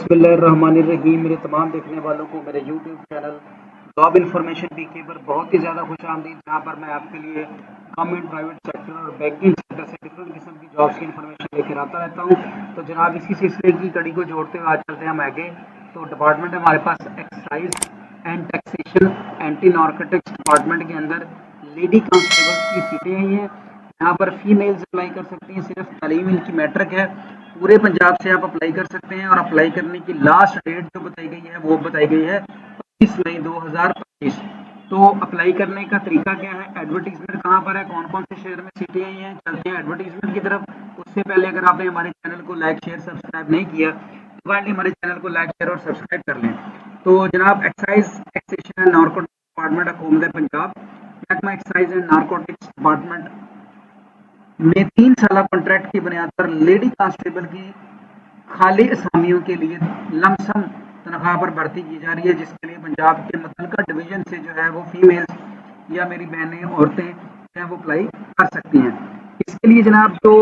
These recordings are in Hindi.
बिस्मिल्लाहिर्रहमानिर्रहीम। मेरे तमाम देखने वालों को मेरे यूट्यूब चैनल जॉब इन्फॉर्मेशन पीके पर बहुत ही ज़्यादा खुश आमदीद, जहाँ पर मैं आपके लिए गवर्नमेंट, प्राइवेट सेक्टर और बैंकिंग सेक्टर से डिफरेंट किस्म की जॉब्स की इन्फॉर्मेशन लेकर आता रहता हूँ। तो जनाब, इसी सिलसिले की कड़ी को जोड़ते हुए आज चलते हैं हम आगे। तो डिपार्टमेंट है हमारे पास excise and taxation anti narcotics department के अंदर लेडी कांस्टेबल्स की सीटें आई हैं। यहाँ पर फीमेल्स अप्लाई कर सकती हैं, सिर्फ तालीम इनकी मैट्रिक है। पूरे पंजाब से आप अप्लाई कर सकते हैं और अप्लाई करने की लास्ट डेट जो बताई गई है वो बताई गई है 25 मई 2025। तो अप्लाई करने का तरीका क्या है, एडवर्टीजमेंट कहाँ पर है, कौन कौन से शहर में सीटें आई हैं, चलते हैं एडवर्टीजमेंट की तरफ। उससे पहले अगर आपने हमारे चैनल को लाइक शेयर सब्सक्राइब नहीं किया तो काइंडली हमारे चैनल को लाइक शेयर और सब्सक्राइब कर लें। तो जनाब, excise taxation and narcotics department हुकूमत पंजाब, महकमा एक्साइज एंड नारकोटिक्स डिपार्टमेंट में 3 साल कॉन्ट्रैक्ट की बुनियाद पर लेडी कांस्टेबल की खाली असामियों के लिए लमसम तनख्वाह पर भर्ती की जा रही है, जिसके लिए पंजाब के मुतलका डिवीजन से जो है वो फीमेल्स या मेरी बहनें, औरतें जो है वो अप्लाई कर सकती हैं। इसके लिए जनाब जो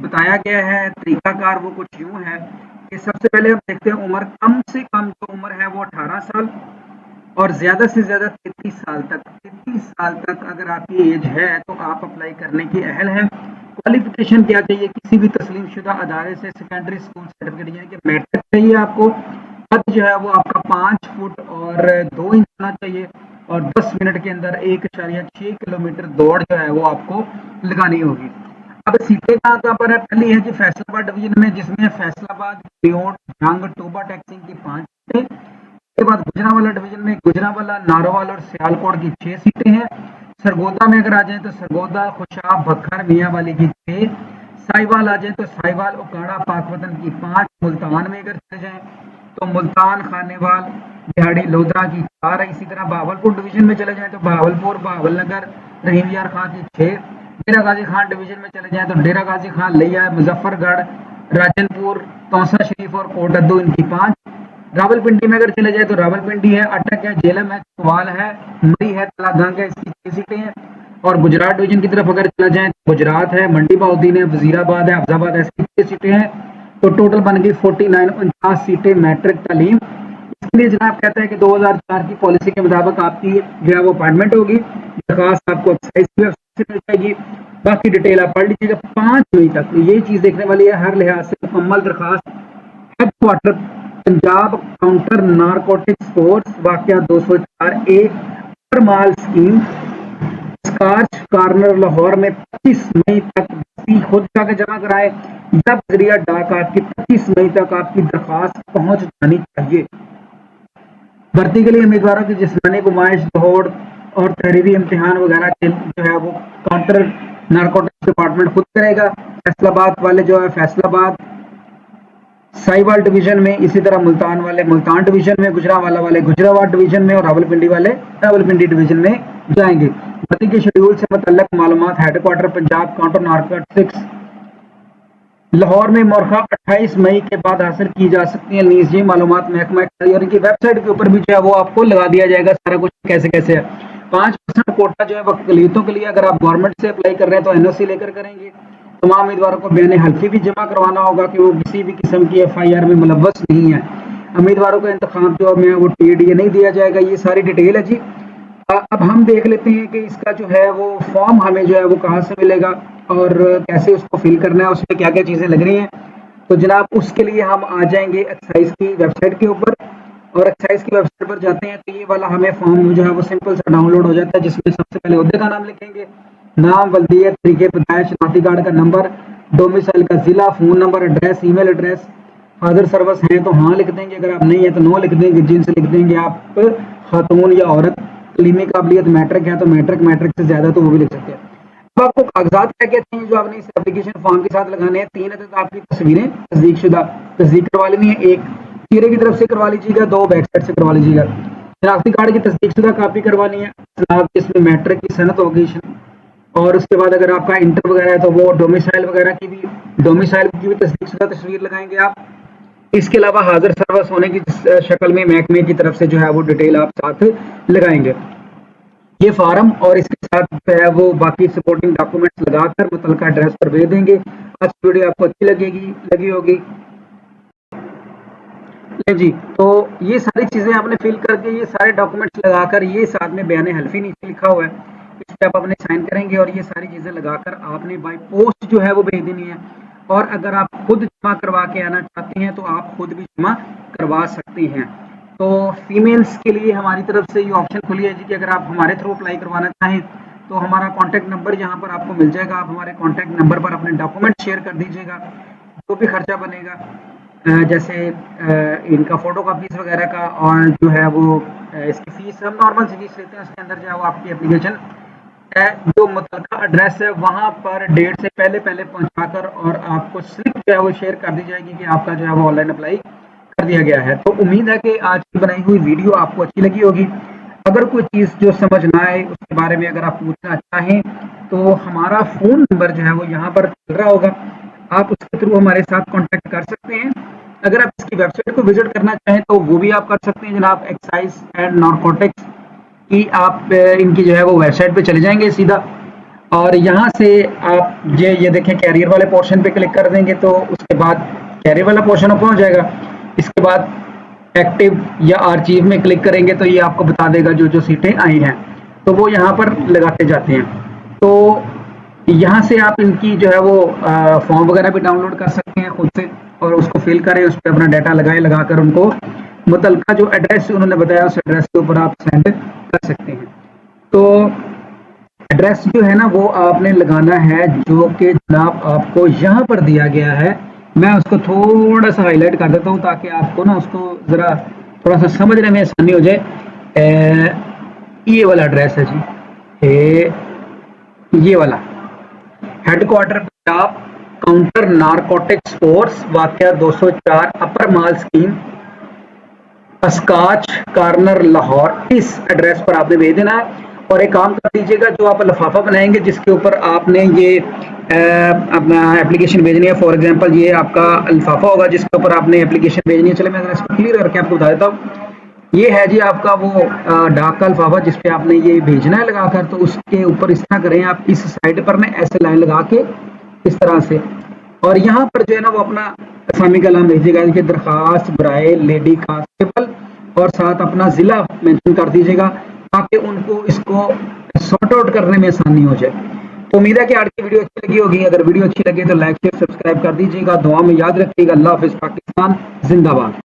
बताया गया है तरीकाकार वो कुछ यूँ है कि सबसे पहले हम देखते हैं उम्र। कम से कम जो उम्र है वो 18 साल और ज़्यादा से ज़्यादा 33 साल तक। 33 साल तक अगर आपकी एज है तो आप अप्लाई करने की अहल हैं। क्वालिफिकेशन क्या चाहिए, किसी भी तस्लीम शुदा अदारे से सेकेंडरी स्कूल सर्टिफिकेट यानी कि मैट्रिक चाहिए आपको। कद जो है वो आपका 5 फुट और 2 इंच होना चाहिए और 10 मिनट के अंदर 1.6 किलोमीटर दौड़ जो है वो आपको लगानी होगी। अब सीटें कहाँ पर है, पहली है जी फैसलाबाद डिवीजन में, जिसमें फैसलाबाद, त्रियोट, जंग, टोबा टैक्सिंग की 5 सीटें। के बाद गुजरांवाला डिवीजन में गुजरांवाला, नारोवाल और सियालकोट की 6 सीटें हैं। सरगोदा में अगर आ जाए तो सरगोदा, खुशाब, भक्खर, मियांवाली की 6। साहिवाल आ जाए तो साहिवाल, उकाड़ा, पाकपतन की 5। मुल्तान में अगर चले जाए तो मुल्तान, खानेवाल, दिहाड़ी, लोधरा की 4 है। इसी तरह बहावलपुर डिवीजन में चले जाए तो बहावलपुर, बहावलनगर, रहीम यार खां की 6। डेरा गाजी खान डिवीजन में चले जाए तो डेरा गाजी खान, लिया, मुजफ्फरगढ़, राजनपुर, तौसा शरीफ और कोटद्दू इनकी 5। रावलपिंडी में अगर चले जाए तो रावलपिंडी है, अटक है, झेलम है, कुवाल है, मरी है, तलागंग है, इसकी 6 सीटें हैं। और गुजरात डिवीजन की तरफ अगर चला जाए तो गुजरात है, मंडी बहाउद्दीन है, वजीराबाद है, अफजाबाद है, इसकी 6 सीटें हैं। तो टोटल बन गई 49, 49 सीटें मैट्रिक तालीम। इसके लिए जनाब कहता है कि 2004 की पॉलिसी के मुताबिक आपकी जो है वो अपॉइंटमेंट होगी। दरखास्त आपको एक्साइज की वेबसाइट से मिल जाएगी। बाकी डिटेल आप पढ़ लीजिएगा। 5 मई तक ये चीज देखने वाली है, हर लिहाज से मुकम्मल दरखास्त headquarter Punjab counter narcotics force, वाकया 204 ए, परमाल स्कीम, स्कार्च कॉर्नर, लाहौर में 25 मई तक खुद जाकर जमा कराए या जरिया डाक आपकी 25 मई तक आपकी दरखास्त पहुंच जानी चाहिए। भर्ती के लिए उम्मीदवारों की जिस्मानी नुमाइश, दौड़ और तहरीरी इम्तिहान वगैरह के जो है वो काउंटर नारकोटिक्स डिपार्टमेंट खुद करेगा। फैसलाबाद वाले जो है फैसलाबाद, साहिवाल डिवीजन में, इसी तरह मुल्तान वाले मुल्तान डिवीजन में, गुजरांवाला वाले गुजरावाल डिवीजन में और रावलपिंडी वाले रावलपिंडी डिवीजन में जाएंगे। भर्ती के शेड्यूल से मुतल्लक मालूमात headquarter Punjab counter narcotics Lahore में मौरखा 28 मई के बाद हासिल की जा सकती है। निजी मालूमात महकमा और इनकी वेबसाइट के ऊपर भी जो है वो आपको लगा दिया जाएगा सारा कुछ कैसे कैसे है। 5% कोटा जो है वो अक़लियतों के लिए, अगर आप गवर्नमेंट से अप्लाई कर रहे हैं तो एनओसी लेकर करेंगे। तमाम उम्मीदवारों को बयान हल्फी भी जमा करवाना होगा कि वो किसी भी किस्म की FIR में मुलव्वस नहीं है। उम्मीदवारों का इंतखाब जो है वो TDA नहीं दिया जाएगा। ये सारी डिटेल है जी। अब हम देख लेते हैं कि इसका जो है वो फॉर्म हमें जो है वो कहाँ से मिलेगा और कैसे उसको फिल करना है, उसमें क्या क्या चीज़ें लग रही हैं। तो जनाब उसके लिए हम आ जाएंगे एक्साइज की वेबसाइट के ऊपर और एक्साइज की वेबसाइट पर जाते हैं तो ये वाला हमें फॉर्म जो है वो सिंपल सा डाउनलोड हो जाता है, जिसमें सबसे पहले ओहदे का नाम लिखेंगे, नाम, वल्दियत, तरीके पैदाइश, शनाख्ती कार्ड का नंबर, डोमिसाइल का जिला, phone number, address, email address. Father service है तो हाँ लिख देंगे, अगर आप नहीं है तो नो लिख देंगे। जींस लिख देंगे आप खातून या औरत। तलीमी काबिलियत मैट्रिक है तो मैट्रिक, मैट्रिक से ज़्यादा तो वो भी लिख सकते हैं। अब आपको कागजात क्या क्या चाहिए जो आपने इस एप्लीकेशन फॉर्म के साथ लगाने हैं। 3 अदद आपकी तस्वीरें तस्दीक शुदा तस्दीक करवा लेनी है। 1 चेहरे की तरफ से करवा लीजिएगा, 2 बैक साइड से करवा लीजिएगा। शनाख्ती कार्ड की तस्दीक शुदा कापी करवानी है, जिसमें मैट्रिक की सनत होगी। और उसके बाद अगर आपका इंटर वगैरह है तो वो डोमिसाइल वगैरह की भी, डोमिसाइल की भी तस्दीक शुदा तस्वीर लगाएंगे आप। इसके अलावा हाजिर सर्विस होने की शक्ल में महकमे की तरफ से जो है वो डिटेल आप साथ लगाएंगे। ये फार्म और इसके साथ जो है वो बाकी सपोर्टिंग डॉक्यूमेंट्स लगाकर मुतलका एड्रेस पर भेज देंगे। आज वीडियो आपको अच्छी लगी होगी ले जी, तो ये सारी चीज़ें आपने फिल करके ये सारे डॉक्यूमेंट्स लगाकर ये साथ में बयान हल्फी नीचे लिखा हुआ है, इस पे आप अपने साइन करेंगे और ये सारी चीज़ें लगाकर आपने बाय पोस्ट जो है वो भेज देनी है। और अगर आप खुद जमा करवा के आना चाहते हैं तो आप खुद भी जमा करवा सकते हैं। तो फीमेल्स के लिए हमारी तरफ से ये ऑप्शन खुली है जी कि अगर आप हमारे थ्रू अप्लाई करवाना चाहें तो हमारा कॉन्टैक्ट नंबर यहाँ पर आपको मिल जाएगा। आप हमारे कॉन्टैक्ट नंबर पर अपने डॉक्यूमेंट शेयर कर दीजिएगा। जो भी खर्चा बनेगा जैसे इनका फोटो कॉपीज वगैरह का और जो है वो इसकी फीस हम नॉर्मल सी फीस लेते हैं, उसके अंदर जो है वो आपकी एप्लीकेशन जो मुतलका एड्रेस है वहाँ पर डेट से पहले पहले पहुँचाकर और आपको स्लिप जो है वो शेयर कर दी जाएगी कि आपका जो है वो ऑनलाइन अप्लाई कर दिया गया है। तो उम्मीद है कि आज की बनाई हुई वीडियो आपको अच्छी लगी होगी। अगर कोई चीज़ जो समझ ना आए उसके बारे में अगर आप पूछना चाहें तो हमारा फ़ोन नंबर जो है वो यहाँ पर चल रहा होगा, आप उसके थ्रू हमारे साथ कांटेक्ट कर सकते हैं। अगर आप इसकी वेबसाइट को विजिट करना चाहें तो वो भी आप कर सकते हैं जनाब, एक्साइज एंड नारकोटिक्स की आप इनकी जो है वो वेबसाइट पे चले जाएंगे सीधा और यहाँ से आप ये देखें कैरियर वाले पोर्शन पे क्लिक कर देंगे तो उसके बाद कैरियर वाला पोर्शन ओपन हो जाएगा। इसके बाद एक्टिव या आर्चीव में क्लिक करेंगे तो ये आपको बता देगा जो जो सीटें आई हैं, तो वो यहाँ पर लगाते जाते हैं। तो यहाँ से आप इनकी जो है वो फॉर्म वगैरह भी डाउनलोड कर सकते हैं खुद से और उसको फिल करें, उस पर अपना डाटा लगाकर उनको मुतलका जो एड्रेस उन्होंने बताया उस एड्रेस के ऊपर आप सेंड कर सकते हैं। तो एड्रेस जो है ना वो आपने लगाना है जो कि जनाब आपको यहाँ पर दिया गया है। मैं उसको थोड़ा सा हाईलाइट कर देता हूँ ताकि आपको ना उसको ज़रा थोड़ा सा समझने में आसानी हो जाए। ये वाला एड्रेस है जी, ये वाला headquarter Punjab, counter narcotics force, वाकया 204 अपर माल स्कीम, अस्काच कार्नर लाहौर। इस एड्रेस पर आपने भेज देना है। और एक काम कर दीजिएगा, जो आप लिफाफा बनाएंगे जिसके ऊपर आपने ये अपना एप्लीकेशन भेजनी है, फॉर एग्जांपल ये आपका लिफाफा होगा जिसके ऊपर आपने एप्लीकेशन भेजनी है। चलो मैं अगर इसको क्लियर करके आपको बता देता हूँ। ये है जी आपका वो डाक का लिफाफा जिस पे आपने ये भेजना है लगाकर, तो उसके ऊपर इस तरह करें आप, इस साइड पर ना ऐसे लाइन लगा के इस तरह से, और यहाँ पर जो है ना वो अपना असामी कलाम भेजिएगा कि दरखास्त बराए लेडी कांस्टेबल और साथ अपना ज़िला मेंशन कर दीजिएगा ताकि उनको इसको सॉर्ट आउट करने में आसानी हो जाए। तो उम्मीद है कि आज की वीडियो अच्छी लगी होगी। अगर वीडियो अच्छी लगे तो लाइक शेयर सब्सक्राइब कर दीजिएगा। दुआ में याद रखिएगा। अल्लाह हाफिज़। पाकिस्तान जिंदाबाद।